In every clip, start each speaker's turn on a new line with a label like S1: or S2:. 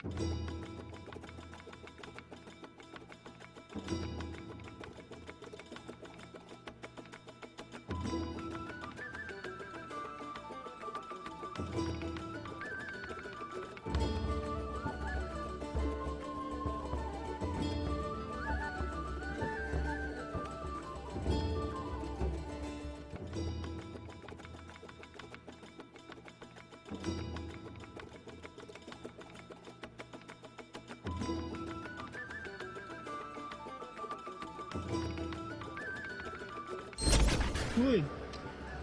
S1: وي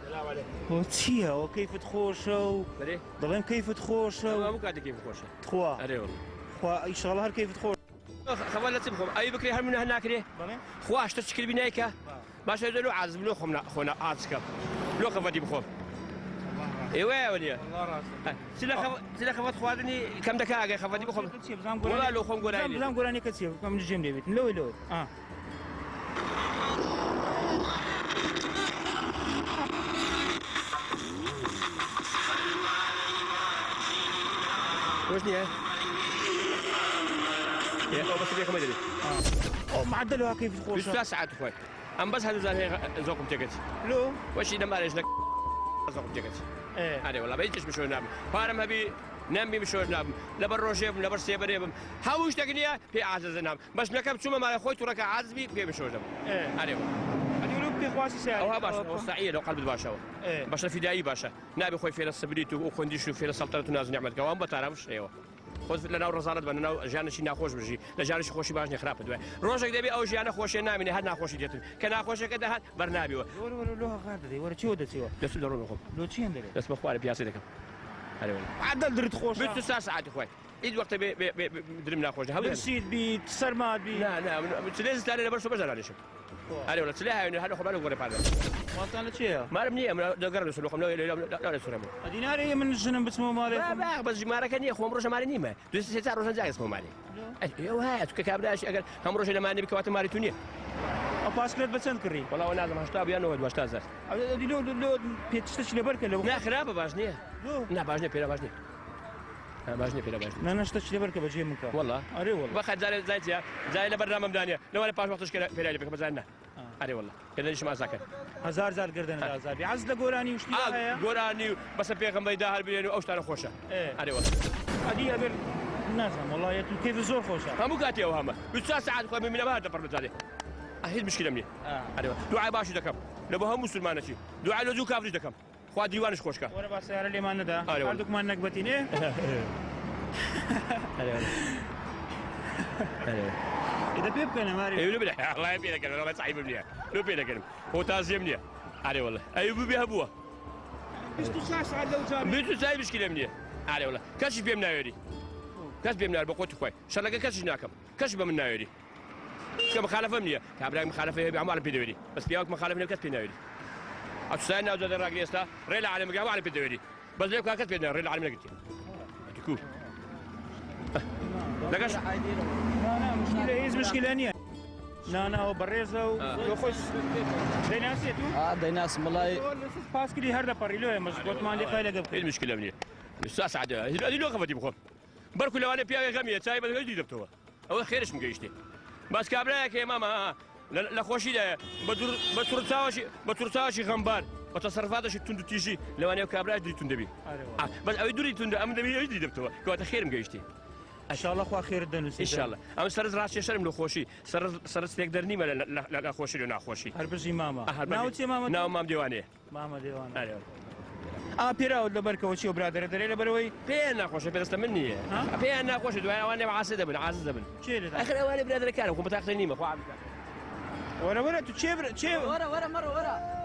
S2: السلام عليكم.
S1: وتشيا وكيف تخوشوا
S2: بدي؟
S1: ضلهم كيف تخوشوا
S2: مو قاعد كيف خوشه.
S1: تخوا
S2: اري والله.
S1: خوا اي شغله هر كيف تخوش
S2: خوالة تبخم اي بكري هل من هناك ليه؟
S1: ضلهم
S2: خواش تشكل بنايكا باش يدلو عازم لو خمنا خونا عازكم لو خفدي بخوف ايوا وليا
S1: الله راسك
S2: سلا خفت خوادني كم دقيقه خفدي بخوف والله لو خم قولاني
S1: بزام قولاني كتسيب كم من الجيم ديبيت لو لو
S2: وشني يا بس بيكم ما ادري
S1: او معدلوها كيف تخوش
S2: بس ساعات اخوي ام بس هذا زال زوقم تيكت
S1: لو
S2: وش ينام عليش لك زوقم تيكت
S1: ايه
S2: هذه والله بيجيش مشو نام فارم هبي نام بي مشو نام لبر روشيف لبر سيبريب هاوش تقنيه في عزز نام بس نكب شو ما اخوي ترك عزبي في مشو نام
S1: ايه
S2: هذه
S1: هذه ولو بكي خواسي ساعه
S2: او باشا وصعيه لو قلب باشا
S1: ايه
S2: باشا فدائي باشا نابي خوي في السبريت وخنديش في السلطنه ناز نعمت قوام بتعرفش ايوه خذ لنا الرزارة بنا جانا شي ناخوش بجي لا جانا شي خوشي باش نخراب دوي روجك دبي او جانا خوشي نامي هاد ناخوشي ديت كان خوش كده هاد برنابي
S1: ولا لوها غاده دي ولا شو دتيوا
S2: بس درو نخو
S1: لو تشين دري
S2: بس بخوار بياسي دك هذا والله
S1: عدل درت خوش
S2: بس ساعات اخوي ايد وقت بدرم ناخوش هذا
S1: بسيت بي تسرمات بي
S2: لا تليز تاني برشو بجر على شيء هذا والله تلاها هذا خبالو غير بعد
S1: ما طالع شيء
S2: ما رمني ما قرر سلوكم لا سلام
S1: ديناري من الجنب بسمو مالي
S2: لا بس جمارة كان يخو مروش مالي نيمة دوس ستار روش جاي اسمه مالي ايوه هات كابلاش اگر هم روش لما نبي كوات مالي تونيه
S1: باسكلت بسنت كري
S2: والله وانا لازم اشتاب يا نود واستاذ
S1: دي لو بيتشتش لبركه لو
S2: لا خرابه باشنيه لا باشنيه بيرا باشنيه باشنيه بيرا باشنيه
S1: لا نشتش لبركه بجي منك
S2: والله
S1: اري والله
S2: باخذ زي لبرنامج دانيا لو انا باش وقتش كده بيرا بك بزعلنا اري والله كده ليش ما ساكن
S1: هزار زار قردن هزار بيعز لقوراني وش
S2: ليها قوراني بس بيغم بيداهر بينو اوش انا خوشه اري والله
S1: هذه ابر الناس والله يا كيف زور خوشه
S2: هم قاتي وهمه بس ساعات خوي من ما هذا برمت عليه هي المشكله مني اري والله دعاء باش دكم لو بهم مسلمان شي دعاء لو كافر دكم خو ديوانش خوشك
S1: وانا بس سياره اللي ما ندا عندك ما نقبتين ايه
S2: اري والله
S1: اذا بيبقى انا ماري
S2: ايوه بلا الله يبينك انا صعيب مني لو بينك هو تازي مني اري والله ايوه بيهبوه
S1: بس تساس على لو جامي
S2: بيتو ساي مشكله مني اري والله كاش بيمنا يدي كاش بيمنا بقوت خوي ان شاء الله كاش ناكم كاش بمنا يدي كم مخالفه مني كابراك مخالفه بعمر بيدويدي بس بياك مخالفه كاس بينا يدي اتسالنا وزاد الراجليستا ريل عالم جاب على بيدويدي بس ليك كاس بينا ريل عالم لقيت تكو لقاش
S1: لا مشكله هي مشكله انيا لا هو بريزه ويخش ديناس يتو
S3: ديناس والله
S1: باسكلي هردا باريلو مزبوط ما عندي قايله قبل
S2: ايه المشكله مني الساعه سعد هذه لو خفتي بخوف بركو لو انا بيا غميه تاي بس جديد دبتوا او خيرش مقيشتي بس كابلاك يا ماما لا خوشي ده بترتاوشي غمبار وتصرفاتش تندو تيجي لو انا كابلاك دي تندبي بس او دوري تندو ام دبي جديد دبتوا كوات خير مقيشتي
S1: ان شاء الله خو خير الدنوس
S2: ان شاء الله ام سرز راس شرم لو خوشي سرز تقدر نيمه لا خوشي لو خوشي
S1: هربجي ماما ناوتي ماما
S2: ناو مام ديواني
S1: ماما ديواني
S2: ايوه
S1: بيرا ولا بركه وشي برادر دري لبروي
S2: فين خوشي بس مني فين خوشي وانا عاسد ابن عاسد ابن
S1: شيل
S2: اخر وانا برادر كان كنت تاخذ نيمه خو
S1: ورا تشيبر
S3: ورا مره ورا